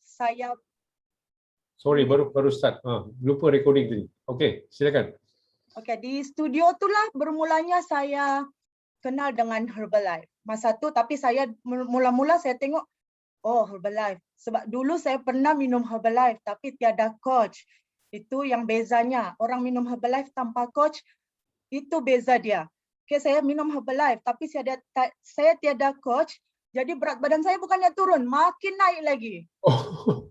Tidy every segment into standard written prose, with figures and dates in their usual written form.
saya Sorry, baru start. Lupa recording tadi. Okey, silakan. Okey, di studio itulah bermulanya saya kenal dengan Herbalife. Masa tu tapi saya mula-mula saya tengok oh Herbalife. Sebab dulu saya pernah minum Herbalife tapi tiada coach. Itu yang bezanya. Orang minum Herbalife tanpa coach itu beza dia. Okey, saya minum Herbalife tapi saya tiada coach. Jadi berat badan saya bukannya turun, makin naik lagi. Oh.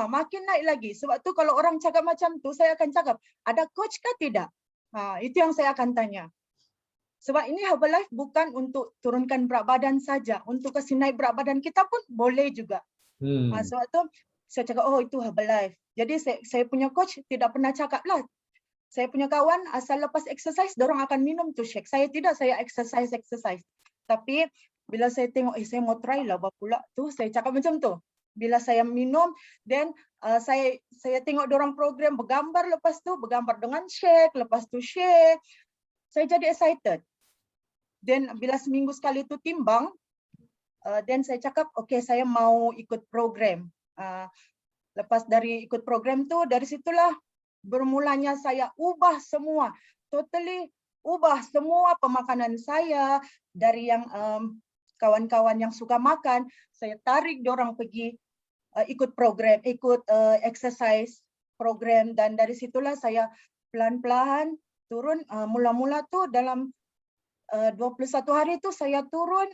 Makin naik lagi. Sebab tu kalau orang cakap macam tu, saya akan cakap, ada coach kah tidak? Itu yang saya akan tanya. Sebab ini Herbalife bukan untuk turunkan berat badan saja. Untuk kasi naik berat badan kita pun boleh juga. Sebab tu saya cakap, oh itu Herbalife. Jadi saya punya coach tidak pernah cakap lah. Saya punya kawan asal lepas exercise, dorang akan minum tu shake. Saya tidak, saya exercise. Tapi bila saya tengok, saya mau try lah pula tu, saya cakap macam tu. Bila saya minum, then saya tengok dorang program bergambar lepas tu, bergambar dengan shake, lepas tu shake. Saya jadi excited. Then bila seminggu sekali tu timbang, then saya cakap, okay saya mau ikut program. Lepas dari ikut program tu, dari situlah bermulanya saya ubah semua. Totally ubah semua pemakanan saya. Dari yang kawan-kawan yang suka makan, saya tarik dorang pergi ikut program, ikut exercise program, dan dari situlah saya pelan-pelan turun. Mula-mula tu dalam 21 hari tu saya turun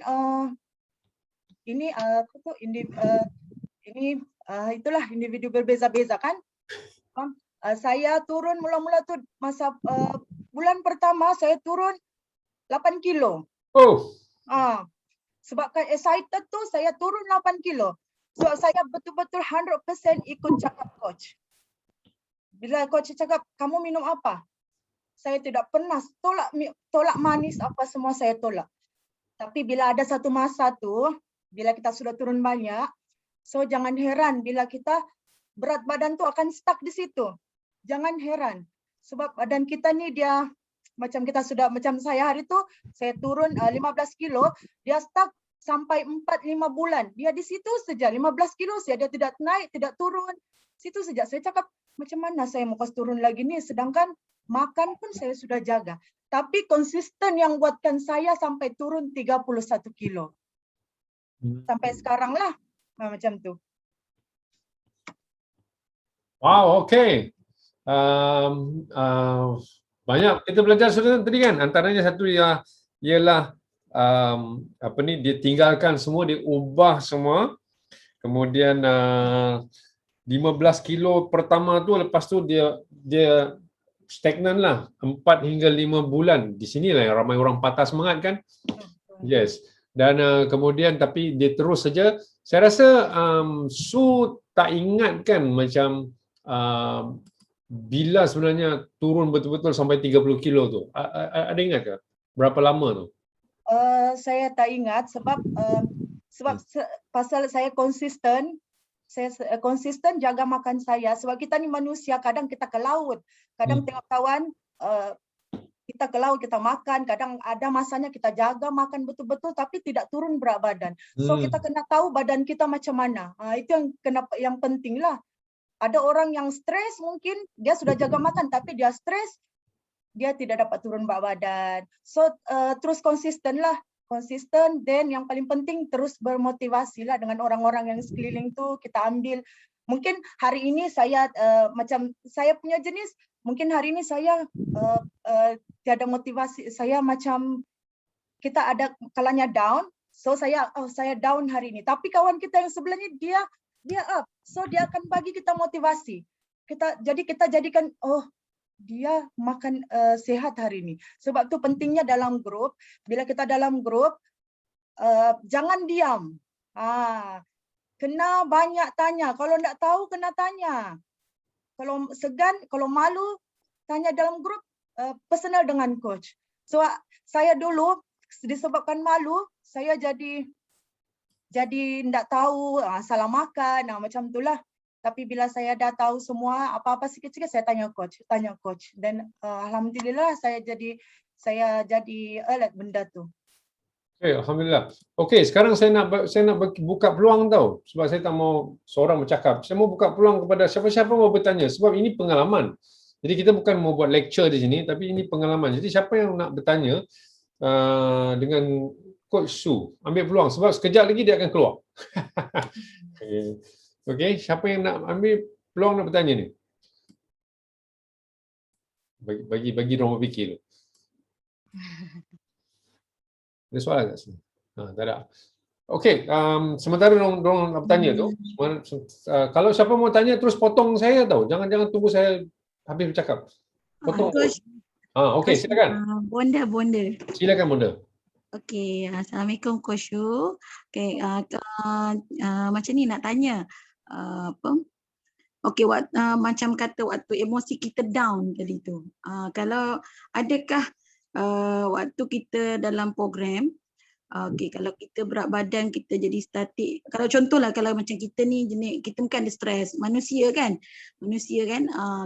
itulah individu berbeza-beza kan. Saya turun mula-mula tu masa bulan pertama saya turun 8 kilo. Oh. Sebabkan excited tu saya turun 8 kilo. So saya betul-betul 100% ikut cakap coach. Bila coach cakap, kamu minum apa? Saya tidak pernah tolak manis apa semua saya tolak. Tapi bila ada satu masa tu, bila kita sudah turun banyak, so jangan heran bila kita berat badan tu akan stuck di situ. Jangan heran. Sebab badan kita ni dia macam kita sudah, macam saya hari tu, saya turun 15 kilo, dia stuck sampai 4-5 bulan. Dia di situ saja, 15 kilo saja, dia tidak naik, tidak turun. Situ saja. Saya cakap, macam mana saya mau turun lagi ni, sedangkan makan pun saya sudah jaga. Tapi konsisten yang buatkan saya sampai turun 31 kilo. Sampai sekarang lah, macam tu. Wow, okey. Banyak kita belajar sudah tadi kan. Antaranya satu ialah dia tinggalkan semua, dia ubah semua. Kemudian 15 kilo pertama tu, lepas tu dia stagnan lah 4 hingga 5 bulan. Di sinilah yang ramai orang patah semangat kan. Yes. Dan kemudian tapi dia terus saja. Saya rasa Su tak ingat kan macam bila sebenarnya turun betul-betul sampai 30 kilo tu. Ada ingat ke? Berapa lama tu? Saya tak ingat sebab pasal saya konsisten. Saya konsisten jaga makan saya. Sebab kita ni manusia, kadang kita ke laut. Kadang tengok kawan, kita ke laut, kita makan. Kadang ada masanya kita jaga makan betul-betul tapi tidak turun berat badan. So kita kena tahu badan kita macam mana. Itu yang penting lah. Ada orang yang stres, mungkin dia sudah jaga makan tapi dia stres, dia tidak dapat turun berat badan. So terus konsisten lah. Konsisten, dan yang paling penting terus bermotivasi lah dengan orang-orang yang sekeliling tu. Kita ambil, mungkin hari ini saya macam saya punya jenis, mungkin hari ini saya tiada motivasi, saya macam kita ada kalanya down, so saya down hari ini. Tapi kawan kita yang sebelahnya dia up, so dia akan bagi kita motivasi. Jadi kita jadikan, oh dia makan sehat hari ini. Sebab tu pentingnya dalam grup, bila kita dalam grup, jangan diam. Kena banyak tanya. Kalau tak tahu, kena tanya. Kalau segan, kalau malu, tanya dalam grup, personal dengan coach. So saya dulu disebabkan malu, saya jadi tak tahu, salah makan, macam itulah. Tapi bila saya dah tahu semua, apa-apa sikit-sikit saya tanya coach. Dan alhamdulillah saya jadi alert benda tu. Okay, Alhamdulillah. Okey, sekarang saya nak buka peluang tau. Sebab saya tak mau seorang bercakap. Saya mau buka peluang kepada siapa-siapa mau bertanya. Sebab ini pengalaman. Jadi kita bukan mau buat lecture di sini, tapi ini pengalaman. Jadi siapa yang nak bertanya dengan Coach Su, ambil peluang. Sebab sekejap lagi dia akan keluar. Okey, siapa yang nak ambil peluang nak bertanya ni? Bagi orang berfikir dulu. Ada soalan kat sini? Tak ada. Okey, sementara dorang nak bertanya tu, kalau siapa mau tanya terus potong saya tau. Jangan tunggu saya habis bercakap. Potong. Coach, Okey, silakan. Bonda. Silakan Bonda. Okey, Assalamualaikum Coach Shu. Okey, macam ni nak tanya. Apa? Okey, macam kata waktu emosi kita down tadi tu. Kalau adakah waktu kita dalam program, okey, kalau kita berat badan kita jadi statik. Kalau contohlah kalau macam kita ni jenis kita mungkin ada stres, manusia kan,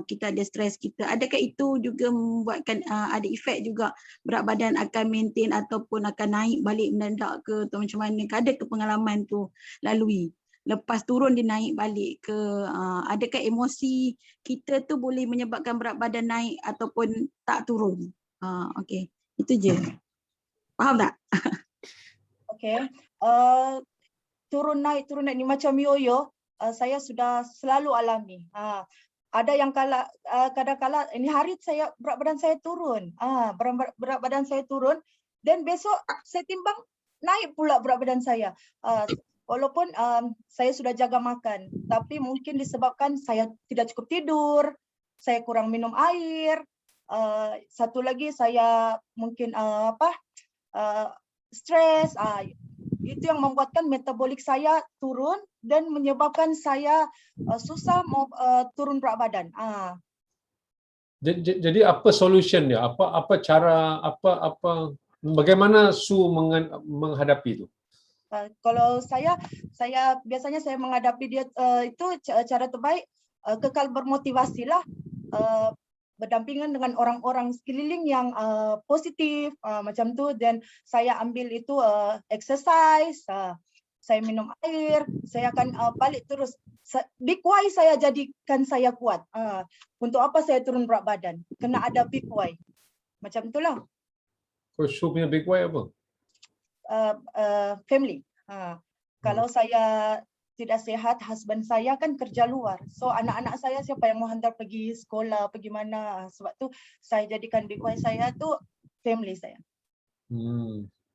kita ada stres kita. Adakah itu juga membuatkan ada efek juga berat badan akan maintain ataupun akan naik balik mendadak ke atau macam mana? Ada ke pengalaman tu lalui? Lepas turun dia naik balik ke, adakah emosi kita tu boleh menyebabkan berat badan naik ataupun tak turun? Okey, itu je. Faham tak? Okey. Turun naik ni macam yoyo, saya sudah selalu alami. Ada yang kadang-kala ini hari saya berat badan saya turun. Berat badan saya turun dan besok saya timbang naik pula berat badan saya. Walaupun saya sudah jaga makan, tapi mungkin disebabkan saya tidak cukup tidur, saya kurang minum air, satu lagi saya mungkin stres, itu yang membuatkan metabolik saya turun dan menyebabkan saya susah mau turun berat badan. Jadi apa solution dia? Apa cara bagaimana Su menghadapi itu? Kalau saya biasanya saya menghadapi dia itu cara terbaik kekal bermotivasi lah, berdampingan dengan orang-orang sekeliling yang positif macam tu, dan saya ambil itu exercise, saya minum air, saya akan balik terus. Big why saya jadikan saya kuat. Untuk apa saya turun berat badan? Kena ada big why. Macam itulah. Coach Su punya big why apa? Family. Kalau saya tidak sehat, husband saya kan kerja luar. So anak-anak saya siapa yang mau hantar pergi sekolah, pergi mana? Sebab tu saya jadikan big why saya tu family saya.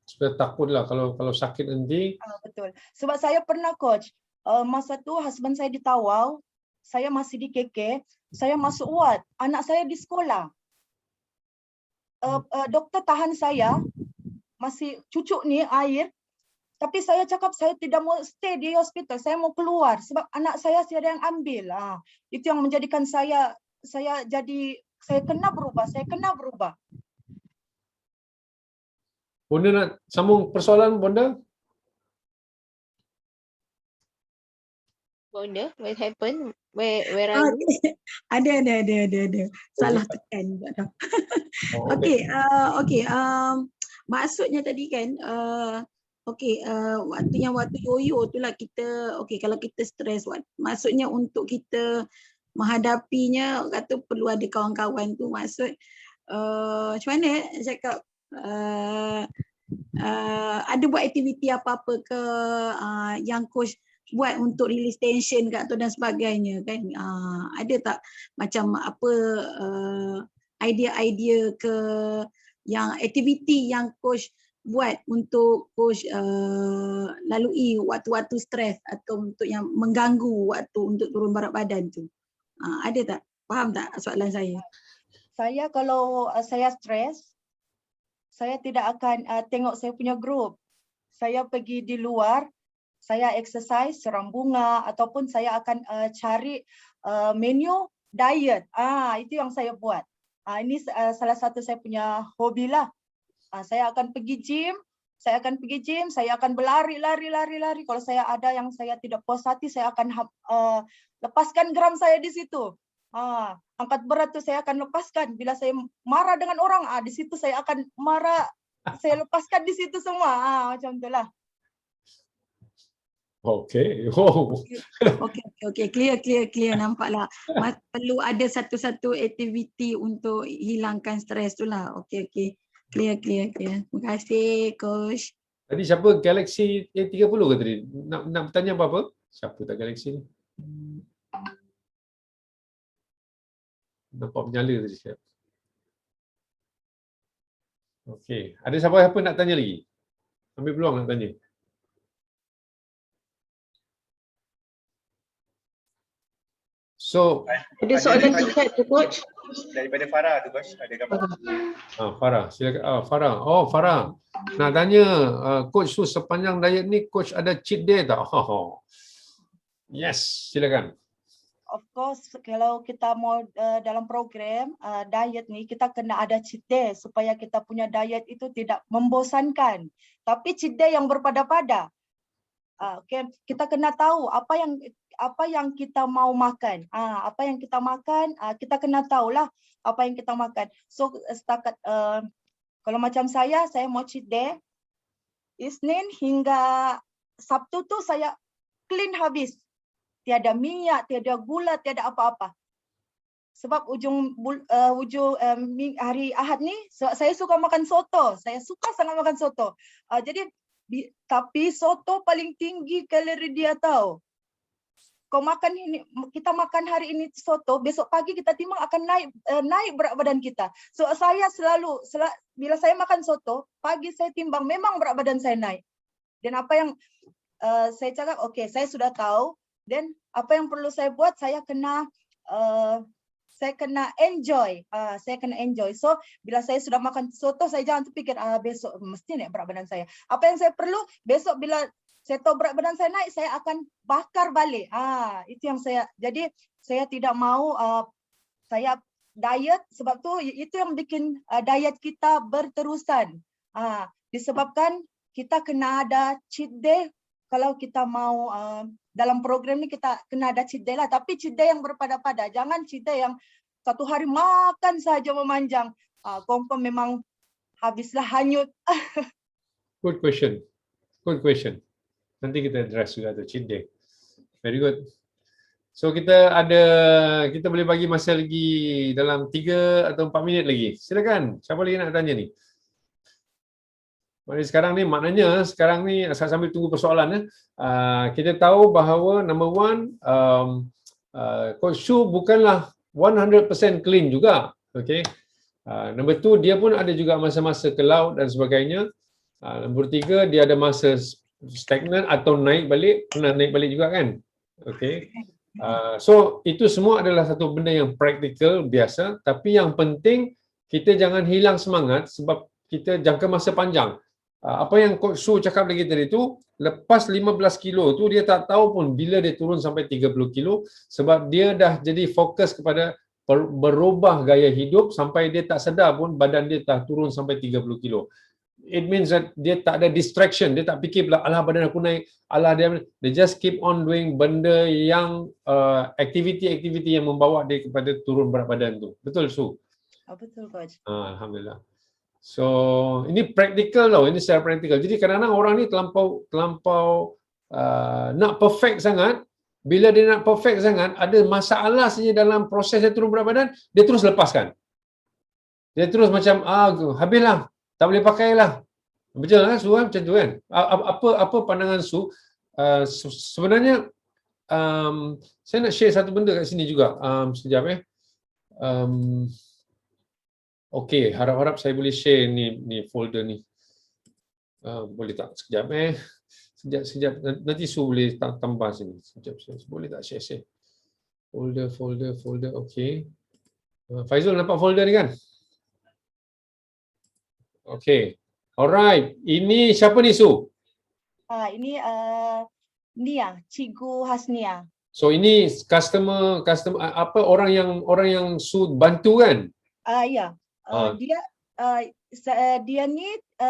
Supaya takutlah kalau sakit nanti. Betul. Sebab saya pernah coach, masa tu husband saya di Tawau, saya masih di KK, saya masuk ward, anak saya di sekolah. Doktor tahan saya, masih cucuk ni air, tapi saya cakap saya tidak mau stay di hospital, saya mau keluar sebab anak saya ada yang ambil. Itu yang menjadikan saya kena berubah. Bonda nak sambung persoalan Bonda? Bonda, what happened? Where are you? Ada. Salah tekan. Okey, maksudnya tadi kan waktu yoyo itulah kita, kalau kita stres, maksudnya untuk kita menghadapinya kata perlu ada kawan-kawan tu, maksud macam mana cakap, ada buat aktiviti apa-apa ke yang coach buat untuk release tension kat tu dan sebagainya kan, ada tak macam apa idea-idea ke yang aktiviti yang coach buat untuk coach lalui waktu-waktu stres atau untuk yang mengganggu waktu untuk turun berat badan tu, ada tak? Faham tak soalan saya? Saya kalau saya stres, saya tidak akan tengok saya punya grup. Saya pergi di luar, saya exercise, serang bunga, ataupun saya akan cari menu diet. Itu yang saya buat. Ini salah satu saya punya hobi lah. Saya akan pergi gym, saya akan berlari. Kalau saya ada yang saya tidak puas hati, saya akan lepaskan geram saya di situ. Angkat berat tu saya akan lepaskan. Bila saya marah dengan orang, di situ saya akan marah saya lepaskan di situ semua. Macam itulah. Okay. Oh. Okey, clear. Nampaklah. Perlu ada satu-satu aktiviti untuk hilangkan stres tu lah. Okey. Clear. Terima kasih, Coach. Tadi siapa Galaxy A30 ke tadi? Nak bertanya apa-apa? Siapa tak Galaxy ni? Nampak menyala tadi siap. Okey. Ada siapa nak tanya lagi? Ambil peluang nak tanya. So, Ada soalan tingkat tu coach. Daripada Farah tu Coach, ada gambar. Farah, silakan. Farah. Oh, Farah. Nak tanya, Coach Su sepanjang diet ni, Coach ada cheat day tak? Yes, silakan. Of course, kalau kita mau dalam program diet ni, kita kena ada cheat day supaya kita punya diet itu tidak membosankan. Tapi cheat day yang berpada-pada. Okay. Kita kena tahu apa yang kita mau makan. Apa yang kita makan, kita kena tahulah apa yang kita makan. So setakat kalau macam saya mau cheat day. Isnin hingga Sabtu tu saya clean habis. Tiada minyak, tiada gula, tiada apa-apa. Sebab hari Ahad ni saya suka makan soto. Saya suka sangat makan soto. Tapi soto paling tinggi kalori dia tahu. Kau makan ini, kita makan hari ini soto, besok pagi kita timbang akan naik berat badan kita. So saya selalu bila saya makan soto, pagi saya timbang memang berat badan saya naik. Dan apa yang saya cakap, okay, saya sudah tahu. Dan apa yang perlu saya buat, saya kena enjoy. So bila saya sudah makan soto, saya jangan terfikir besok mesti naik berat badan saya. Apa yang saya perlu, besok bila saya tahu berat badan saya naik, saya akan bakar balik. Itu yang jadi saya tidak mau saya diet, sebab tu itu yang bikin diet kita berterusan. Disebabkan kita kena ada cheat day. Kalau kita mau dalam program ni kita kena ada cheat day lah, tapi cheat day yang berpada-pada. Jangan cheat day yang satu hari makan saja memanjang. Confirm memang habislah hanyut. Good question. Nanti kita address juga tu cheat day. Very good. So kita boleh bagi masa lagi dalam 3 atau 4 minit lagi. Silakan. Siapa lagi nak tanya ni? Maknanya sekarang ni sambil tunggu persoalan kita tahu bahawa number one, Coach Su bukanlah 100% clean juga. Okay. Number two, dia pun ada juga masa-masa ke laut dan sebagainya. Nombor 3, dia ada masa stagnan atau naik balik, pernah naik balik juga kan. Okay. So itu semua adalah satu benda yang praktikal biasa, tapi yang penting kita jangan hilang semangat sebab kita jangka masa panjang. Apa yang Coach Su cakap lagi tadi tu, lepas 15 kilo tu dia tak tahu pun bila dia turun sampai 30 kilo sebab dia dah jadi fokus kepada berubah gaya hidup sampai dia tak sedar pun badan dia dah turun sampai 30 kilo. It means that dia tak ada distraction, dia tak fikir pula alah badan aku naik, alah dia just keep on doing benda yang aktiviti-aktiviti yang membawa dia kepada turun berat badan tu. Betul Su? Betul Coach. Alhamdulillah. So ini praktikal tau, ini secara praktikal. Jadi kadang-kadang orang ni terlampau nak perfect sangat. Bila dia nak perfect sangat, ada masalah saja dalam proses dia turun berat badan, dia terus lepaskan. Dia terus macam habislah, tak boleh pakai lah. Betul kan Su, macam tu kan? Apa pandangan Su? Sebenarnya saya nak share satu benda kat sini juga. Sekejap Okey, harap-harap saya boleh share ni folder ni. Boleh tak? Sekejap Sekejap. Nanti Su boleh tambah sini. Sekejap. Boleh tak share? Folder. Okey. Faizul nampak folder ni kan? Okey. Alright. Ini siapa ni Su? Ini Nia, Cikgu Hasnia. So ini customer apa orang yang Su bantu kan? Ya.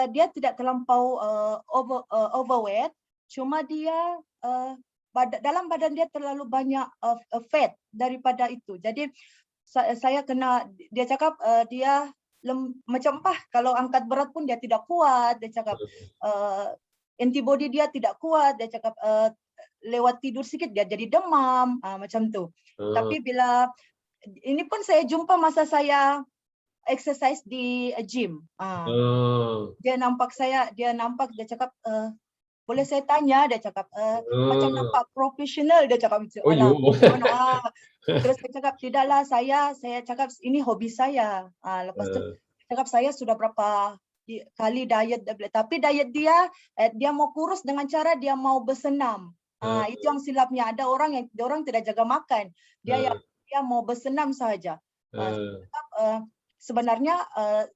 Dia tidak terlampau overweight, cuma dia dalam badan dia terlalu banyak fat daripada itu. Jadi saya kena, dia cakap dia macam apa, kalau angkat berat pun dia tidak kuat, dia cakap antibody dia tidak kuat, dia cakap lewat tidur sedikit dia jadi demam, macam tu. Tapi bila ini pun saya jumpa masa saya exercise di gym. Dia nampak dia cakap boleh saya tanya, dia cakap macam nampak profesional, dia cakap macam Oh, alah, you. terus saya cakap tidaklah, saya cakap ini hobi saya. Lepas tu cakap saya sudah berapa kali diet, tapi diet dia mau kurus dengan cara dia mau bersenam. Itu yang silapnya. Ada orang tidak jaga makan, dia mau bersenam saja. Sebenarnya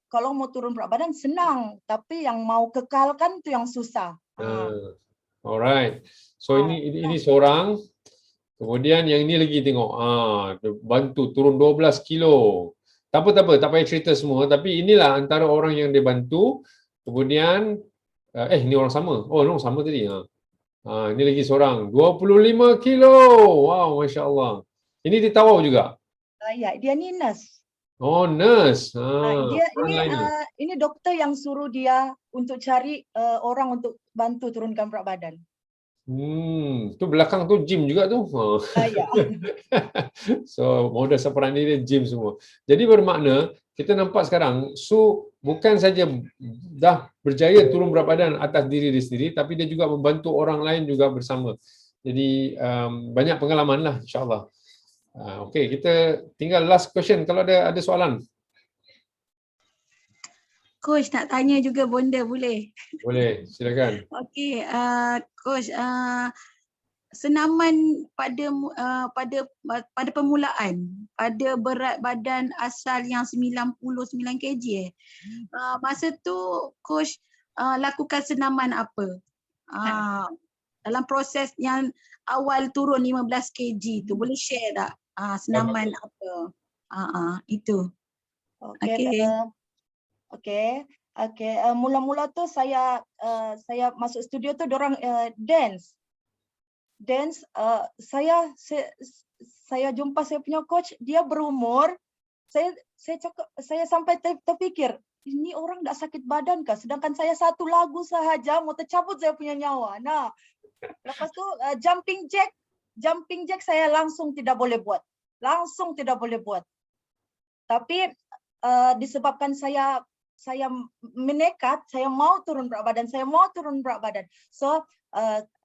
kalau mau turun berat badan senang, tapi yang mau kekalkan itu yang susah. Alright. So ini seorang. Kemudian yang ini lagi tengok. Bantu turun 12 kilo. Tak apa, tak payah cerita semua. Tapi inilah antara orang yang dia bantu. Kemudian, ini orang sama. Oh, no, sama tadi. Ini lagi seorang. 25 kilo. Wow, Masya Allah. Ini dia tawau juga? Ya, dia ni nurse. Oh, nurse. Ini doktor yang suruh dia untuk cari orang untuk bantu turunkan berat badan. Tu belakang tu gym juga tu. Ya. So modus operandi dia gym semua. Jadi bermakna kita nampak sekarang Su bukan saja dah berjaya turun berat badan atas diri dia sendiri, tapi dia juga membantu orang lain juga bersama. Jadi banyak pengalaman lah, insyaAllah. Okay, kita tinggal last question kalau ada soalan. Coach nak tanya juga bonda boleh? Boleh, silakan. Okey, Coach, senaman pada permulaan, pada berat badan asal yang 99 kg masa tu Coach lakukan senaman apa? Dalam proses yang awal turun 15 kg tu, boleh share tak senaman apa? Itu. Okey. Mula-mula tu saya masuk studio tu dorang dance. Saya jumpa saya punya coach, dia berumur. Saya sampai terfikir, ini orang tak sakit badan kah? Sedangkan saya satu lagu sahaja mau tercabut saya punya nyawa. Nah, lepas tu jumping jack saya langsung tidak boleh buat. Tapi disebabkan saya menekat, saya mau turun berat badan. So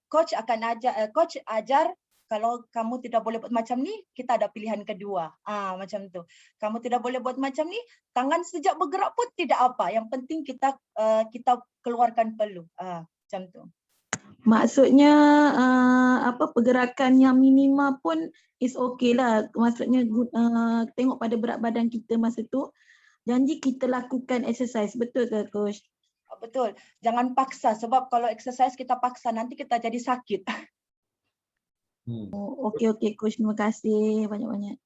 coach ajar kalau kamu tidak boleh buat macam ni, kita ada pilihan kedua. Macam tu. Kamu tidak boleh buat macam ni, tangan sejak bergerak pun tidak apa. Yang penting kita keluarkan peluh. Macam tu. Maksudnya pergerakan yang minima pun is okay lah. Maksudnya tengok pada berat badan kita masa tu. Janji kita lakukan exercise, betul ke Coach? Betul. Jangan paksa, sebab kalau exercise kita paksa nanti kita jadi sakit. Okey Coach, terima kasih banyak-banyak.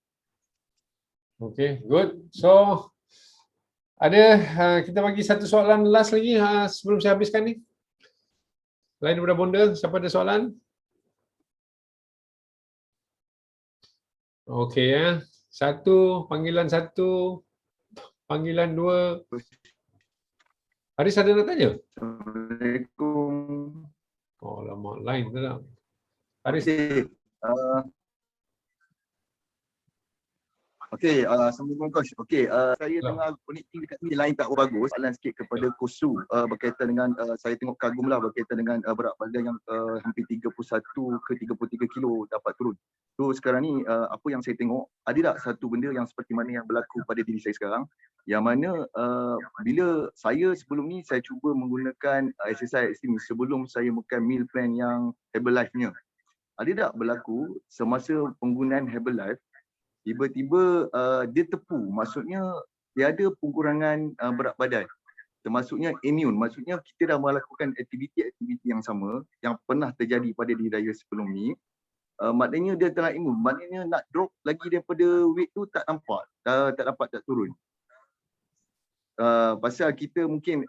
Okay, good. So kita bagi satu soalan last lagi sebelum saya habiskan ni. Lain daripada bonda, siapa ada soalan? Okey panggilan 1. Panggilan 2. Haris ada nak tanya? Assalamualaikum. Oh, lama lain tak? Haris. Assalamualaikum Coach. Saya tengah connecting dekat ni, line tak bagus. Soalan sikit kepada Coach Su berkaitan dengan saya tengok kagum lah berkaitan dengan berat badan yang hampir 31 ke 33 kilo dapat turun. So sekarang ni apa yang saya tengok, ada tak satu benda yang seperti mana yang berlaku pada diri saya sekarang, yang mana bila saya sebelum ni saya cuba menggunakan exercise ekstrim sebelum saya makan meal plan yang Herbalife-nya. Ada tak berlaku semasa penggunaan Herbalife tiba-tiba dia tepu, maksudnya dia ada pengurangan berat badan, termasuknya imun, maksudnya kita dah melakukan aktiviti-aktiviti yang sama yang pernah terjadi pada diri saya sebelum ni, maknanya dia telah imun, maknanya nak drop lagi daripada weight tu tak nampak, tak turun. Pasal kita mungkin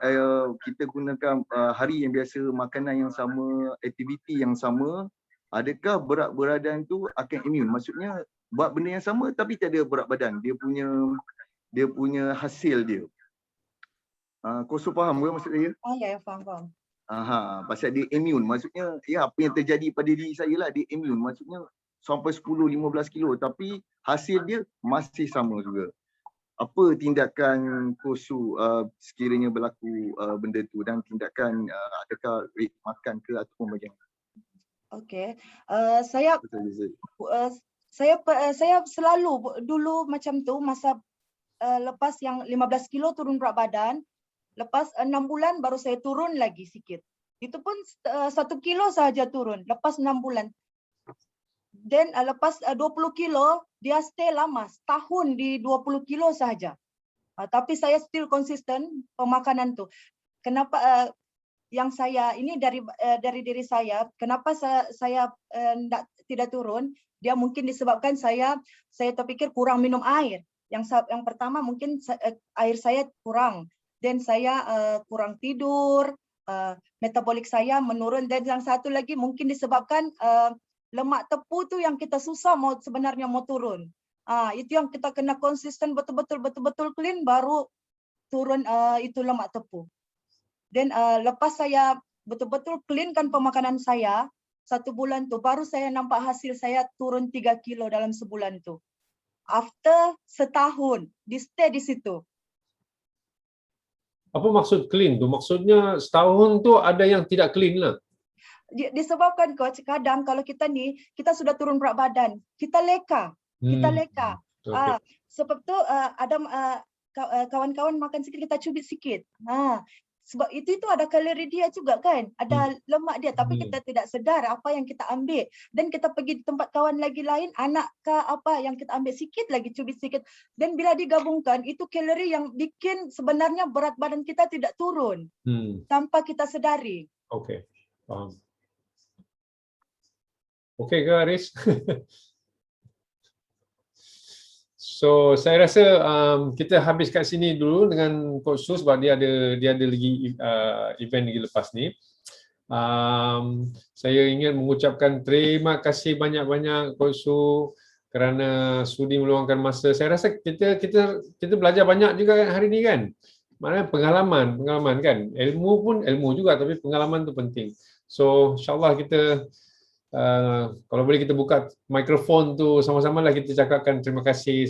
kita gunakan hari yang biasa, makanan yang sama, aktiviti yang sama, adakah berat badan tu akan imun, maksudnya buat benda yang sama tapi tak ada berat badan, dia punya hasil dia. Kosu faham ke maksud saya? Ya, faham. Pasal dia immune. Maksudnya, ya apa yang terjadi pada diri saya lah, dia immune. Maksudnya sampai 10-15 kilo. Tapi hasil dia masih sama juga. Apa tindakan Kosu sekiranya berlaku benda tu, dan tindakan adakah rate makan ke ataupun bagaimana? Okey. Saya selalu dulu macam tu masa lepas yang 15 kilo turun berat badan, lepas 6 bulan baru saya turun lagi sikit. Itu pun 1 kilo sahaja turun lepas 6 bulan. Dan lepas 20 kilo dia stay lama, setahun di 20 kilo sahaja. Tapi saya still konsisten pemakanan tu. Kenapa yang saya ini dari diri saya, kenapa saya tidak turun? Dia mungkin disebabkan saya terfikir kurang minum air. Yang pertama mungkin air saya kurang, dan saya kurang tidur, metabolik saya menurun, dan yang satu lagi mungkin disebabkan lemak tepu tu yang kita susah sebenarnya mau turun. Itu yang kita kena konsisten betul-betul clean baru turun itu lemak tepu. Dan lepas saya betul-betul cleankan pemakanan saya 1 bulan tu, baru saya nampak hasil saya turun 3 kilo dalam sebulan tu. After setahun, stay di situ. Apa maksud clean tu? Maksudnya setahun tu ada yang tidak clean lah. Disebabkan coach, kadang kalau kita sudah turun berat badan, kita leka. Okay. Sebab tu ada kawan-kawan makan sikit, kita cubit sikit. Sebab itu ada kalori dia juga kan, ada lemak dia, tapi kita tidak sedar apa yang kita ambil, dan kita pergi di tempat kawan lagi lain, anak ke apa yang kita ambil sikit lagi, cubit sikit, dan bila digabungkan itu kalori yang bikin sebenarnya berat badan kita tidak turun tanpa kita sedari. Okey, faham. Okey ke Aris? So saya rasa kita habis kat sini dulu dengan Coach Su sebab dia ada lagi event lagi lepas ni. Saya ingin mengucapkan terima kasih banyak-banyak Coach Su kerana sudi meluangkan masa. Saya rasa kita belajar banyak juga kan hari ni kan. Maknanya pengalaman kan. Ilmu pun ilmu juga, tapi pengalaman tu penting. So insyaAllah kita kalau boleh kita buka mikrofon tu sama-sama lah kita cakapkan terima kasih